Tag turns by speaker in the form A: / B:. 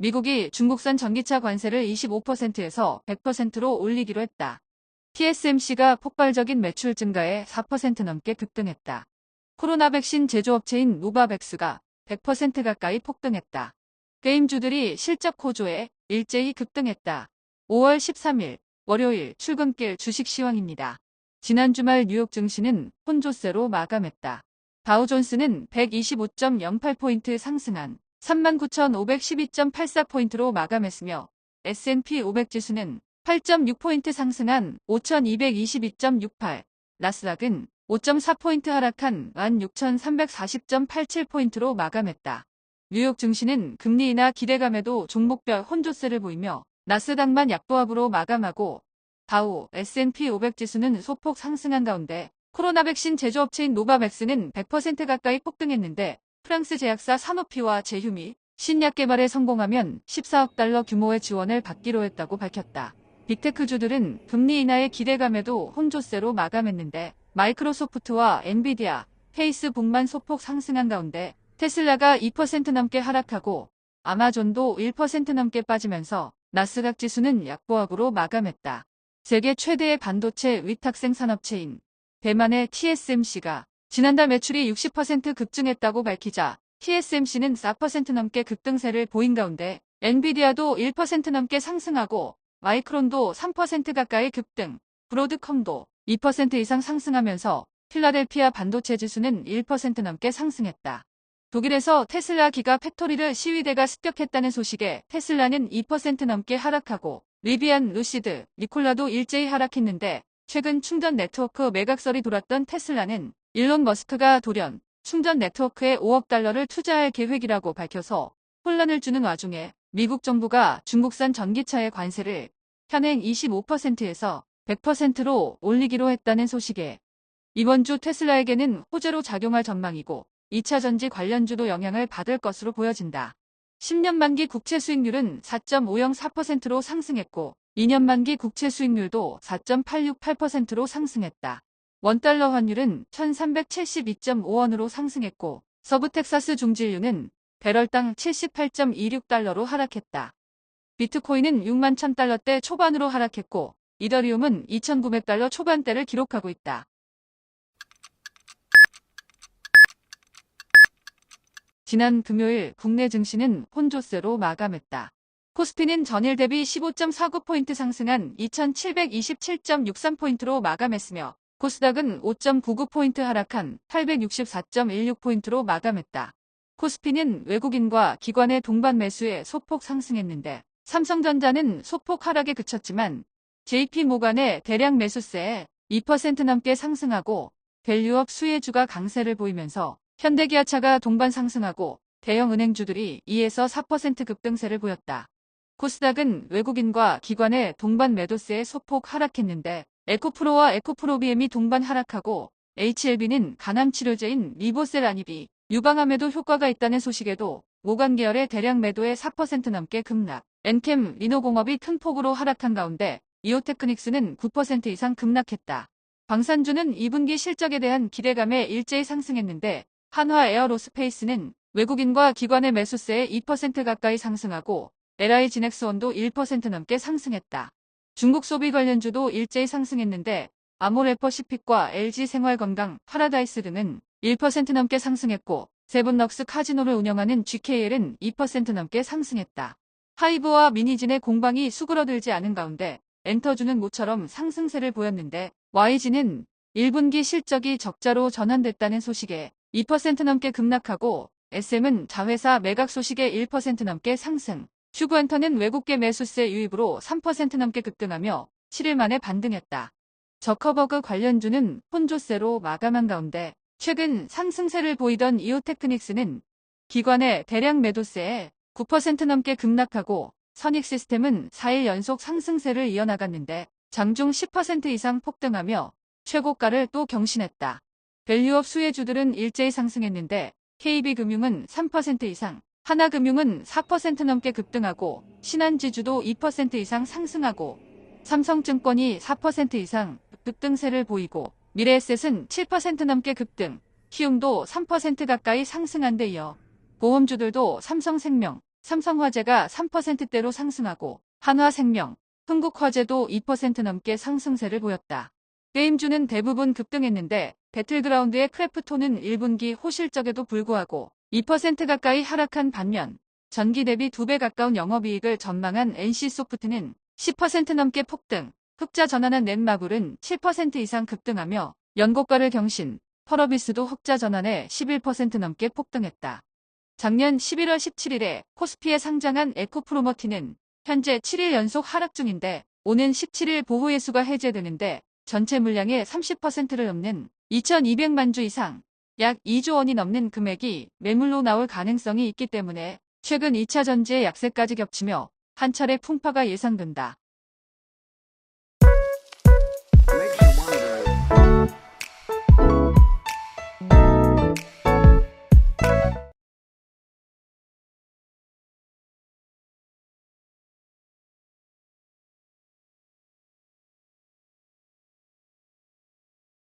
A: 미국이 중국산 전기차 관세를 25%에서 100%로 올리기로 했다. TSMC가 폭발적인 매출 증가에 4% 넘게 급등했다. 코로나 백신 제조업체인 노바백스가 100% 가까이 폭등했다. 게임주들이 실적 호조에 일제히 급등했다. 5월 13일 월요일 출근길 주식 시황입니다. 지난 주말 뉴욕 증시는 혼조세로 마감했다. 다우존스는 125.08포인트 상승한 39,512.84포인트로 마감했으며 S&P 500 지수는 8.6포인트 상승한 5,222.68, 나스닥은 5.4포인트 하락한 16,340.87포인트로 마감했다. 뉴욕 증시는 금리 인하 기대감에도 종목별 혼조세를 보이며 나스닥만 약보합으로 마감하고 다우, S&P 500 지수는 소폭 상승한 가운데 코로나 백신 제조업체인 노바백스는 100% 가까이 폭등했는데 프랑스 제약사 사노피와 제휴미, 신약 개발에 성공하면 14억 달러 규모의 지원을 받기로 했다고 밝혔다. 빅테크주들은 금리 인하의 기대감에도 혼조세로 마감했는데 마이크로소프트와 엔비디아, 페이스북만 소폭 상승한 가운데 테슬라가 2% 넘게 하락하고 아마존도 1% 넘게 빠지면서 나스닥 지수는 약보합으로 마감했다. 세계 최대의 반도체 위탁생 산업체인 대만의 TSMC가 지난달 매출이 60% 급증했다고 밝히자 TSMC는 4% 넘게 급등세를 보인 가운데 엔비디아도 1% 넘게 상승하고 마이크론도 3% 가까이 급등, 브로드컴도 2% 이상 상승하면서 필라델피아 반도체 지수는 1% 넘게 상승했다. 독일에서 테슬라 기가 팩토리를 시위대가 습격했다는 소식에 테슬라는 2% 넘게 하락하고 리비안, 루시드, 니콜라도 일제히 하락했는데 최근 충전 네트워크 매각설이 돌았던 테슬라는 일론 머스크가 돌연 충전 네트워크에 5억 달러를 투자할 계획이라고 밝혀서 혼란을 주는 와중에 미국 정부가 중국산 전기차의 관세를 현행 25%에서 100%로 올리기로 했다는 소식에 이번 주 테슬라에게는 호재로 작용할 전망이고 2차 전지 관련주도 영향을 받을 것으로 보여진다. 10년 만기 국채 수익률은 4.504%로 상승했고 2년 만기 국채 수익률도 4.868%로 상승했다. 원달러 환율은 1372.5원으로 상승했고 서부 텍사스 중진유는 배럴당 78.26달러로 하락했다. 비트코인은 6만 1000달러대 초반으로 하락했고 이더리움은 2900달러 초반대를 기록하고 있다. 지난 금요일 국내 증시는 혼조세로 마감했다. 코스피는 전일 대비 15.49포인트 상승한 2727.63포인트로 마감했으며 코스닥은 5.99포인트 하락한 864.16포인트로 마감했다. 코스피는 외국인과 기관의 동반 매수에 소폭 상승했는데 삼성전자는 소폭 하락에 그쳤지만 JP모간의 대량 매수세에 2% 넘게 상승하고 밸류업 수혜주가 강세를 보이면서 현대기아차가 동반 상승하고 대형 은행주들이 2에서 4% 급등세를 보였다. 코스닥은 외국인과 기관의 동반 매도세에 소폭 하락했는데 에코프로와 에코프로비엠이 동반 하락하고 HLB는 간암치료제인 리보셀라닙이 유방암에도 효과가 있다는 소식에도 모간 계열의 대량 매도에 4% 넘게 급락, 엔캠, 리노공업이 큰 폭으로 하락한 가운데 이오테크닉스는 9% 이상 급락했다. 방산주는 2분기 실적에 대한 기대감에 일제히 상승했는데 한화 에어로스페이스는 외국인과 기관의 매수세에 2% 가까이 상승하고 LI지넥스원도 1% 넘게 상승했다. 중국 소비 관련주도 일제히 상승했는데 아모레퍼시픽과 LG생활건강, 파라다이스 등은 1% 넘게 상승했고 세븐럭스 카지노를 운영하는 GKL은 2% 넘게 상승했다. 하이브와 미니진의 공방이 수그러들지 않은 가운데 엔터주는 모처럼 상승세를 보였는데 YG는 1분기 실적이 적자로 전환됐다는 소식에 2% 넘게 급락하고 SM은 자회사 매각 소식에 1% 넘게 상승, 슈구엔터는 외국계 매수세 유입으로 3% 넘게 급등하며 7일 만에 반등했다. 저커버그 관련주는 혼조세로 마감한 가운데 최근 상승세를 보이던 이오테크닉스는 기관의 대량 매도세에 9% 넘게 급락하고 선익시스템은 4일 연속 상승세를 이어나갔는데 장중 10% 이상 폭등하며 최고가를 또 경신했다. 밸류업 수혜주들은 일제히 상승했는데 KB금융은 3% 이상, 하나금융은 4% 넘게 급등하고 신한지주도 2% 이상 상승하고 삼성증권이 4% 이상 급등세를 보이고 미래에셋은 7% 넘게 급등, 키움도 3% 가까이 상승한 데 이어 보험주들도 삼성생명, 삼성화재가 3%대로 상승하고 한화생명, 흥국화재도 2% 넘게 상승세를 보였다. 게임주는 대부분 급등했는데 배틀그라운드의 크래프톤은 1분기 호실적에도 불구하고 2% 가까이 하락한 반면 전기 대비 2배 가까운 영업이익을 전망한 NC소프트는 10% 넘게 폭등, 흑자 전환한 넷마블은 7% 이상 급등하며 연고가를 경신, 펄어비스도 흑자 전환해 11% 넘게 폭등했다. 작년 11월 17일에 코스피에 상장한 에코프로머티는 현재 7일 연속 하락 중인데 오는 17일 보호예수가 해제되는데 전체 물량의 30%를 넘는 2,200만 주 이상, 약 2조 원이 넘는 금액이 매물로 나올 가능성이 있기 때문에 최근 2차 전지의 약세까지 겹치며 한 차례 풍파가 예상된다.